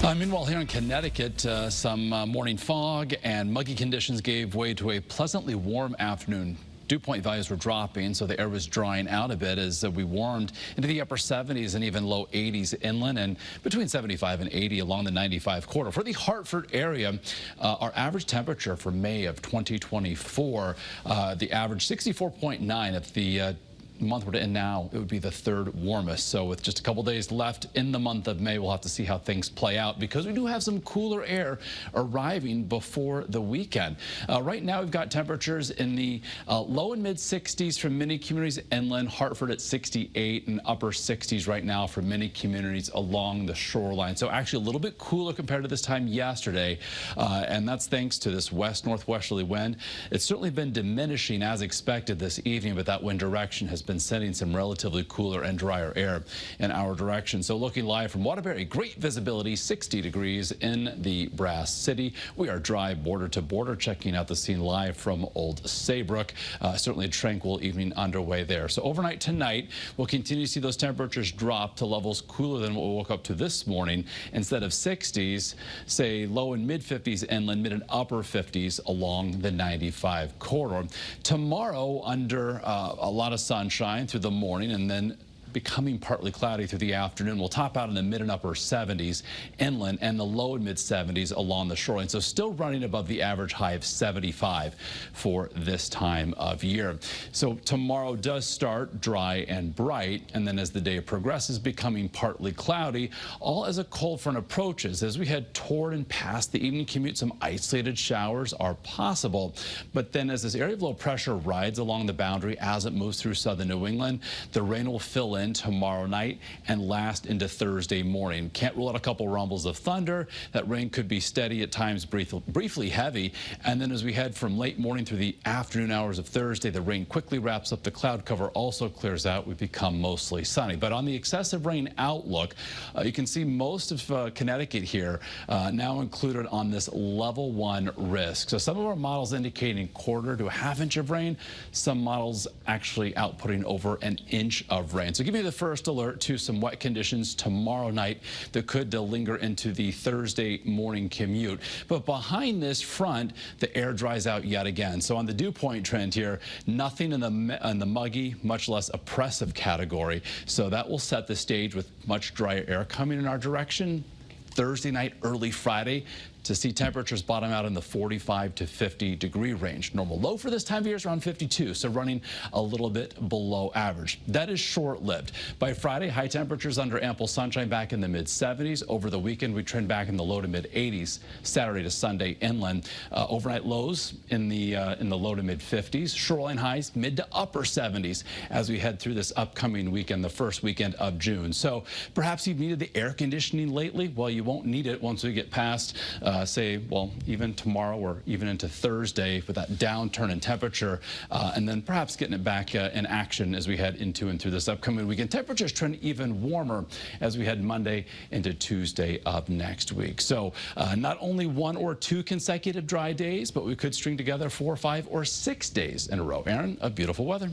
Meanwhile, here in Connecticut, some morning fog and muggy conditions gave way to a pleasantly warm afternoon. Dew point values were dropping, so the air was drying out a bit as we warmed into the upper 70s and even low 80s inland and between 75 and 80 along the 95 corridor. For the Hartford area, our average temperature for May of 2024, the average 64.9 at the month we're in now, it would be the third warmest. So with just a couple days left in the month of May, we'll have to see how things play out because we do have some cooler air arriving before the weekend. Right now we've got temperatures in the low and mid 60s for many communities inland, Hartford at 68 and upper 60s right now for many communities along the shoreline. So actually a little bit cooler compared to this time yesterday, and that's thanks to this west-northwesterly wind. It's certainly been diminishing as expected this evening, but that wind direction has been sending some relatively cooler and drier air in our direction. So looking live from Waterbury, great visibility, 60 degrees in the Brass City. We are dry border to border, checking out the scene live from Old Saybrook. Certainly a tranquil evening underway there. So overnight tonight, we'll continue to see those temperatures drop to levels cooler than what we woke up to this morning. Instead of 60s, say low and mid 50s inland, mid and upper 50s along the 95 corridor. Tomorrow, under a lot of sunshine through the morning and then becoming partly cloudy through the afternoon. We'll top out in the mid and upper 70s inland and the low and mid 70s along the shoreline. So still running above the average high of 75 for this time of year. So tomorrow does start dry and bright, and then as the day progresses, becoming partly cloudy, all as a cold front approaches. As we head toward and past the evening commute, some isolated showers are possible. But then as this area of low pressure rides along the boundary as it moves through southern New England, the rain will fill in tomorrow night and last into Thursday morning. Can't rule out a couple rumbles of thunder. That rain could be steady, at times briefly heavy. And then as we head from late morning through the afternoon hours of Thursday, the rain quickly wraps up. The cloud cover also clears out. We become mostly sunny. But on the excessive rain outlook, you can see most of Connecticut here now included on this level 1 risk. So some of our models indicating quarter to a half-inch of rain. Some models actually outputting over an inch of rain. So give me the first alert to some wet conditions tomorrow night that could linger into the Thursday morning commute. But behind this front, the air dries out yet again. So on the dew point trend here, nothing in the muggy, much less oppressive category. So that will set the stage with much drier air coming in our direction Thursday night, early Friday, to see temperatures bottom out in the 45 to 50 degree range. Normal low for this time of year is around 52, so running a little bit below average. That is short-lived. By Friday, high temperatures under ample sunshine back in the mid 70s. Over the weekend, we trend back in the low to mid 80s. Saturday to Sunday inland. Overnight lows in the low to mid 50s. Shoreline highs mid to upper 70s as we head through this upcoming weekend, the first weekend of June. So perhaps you've needed the air conditioning lately. Well, you won't need it once we get past say, well, even tomorrow or even into Thursday with that downturn in temperature, and then perhaps getting it back in action as we head into and through this upcoming weekend. Temperatures trend even warmer as we head Monday into Tuesday of next week. So not only 1 or 2 consecutive dry days, but we could string together 4, 5, or 6 days in a row. Aaron, of beautiful weather.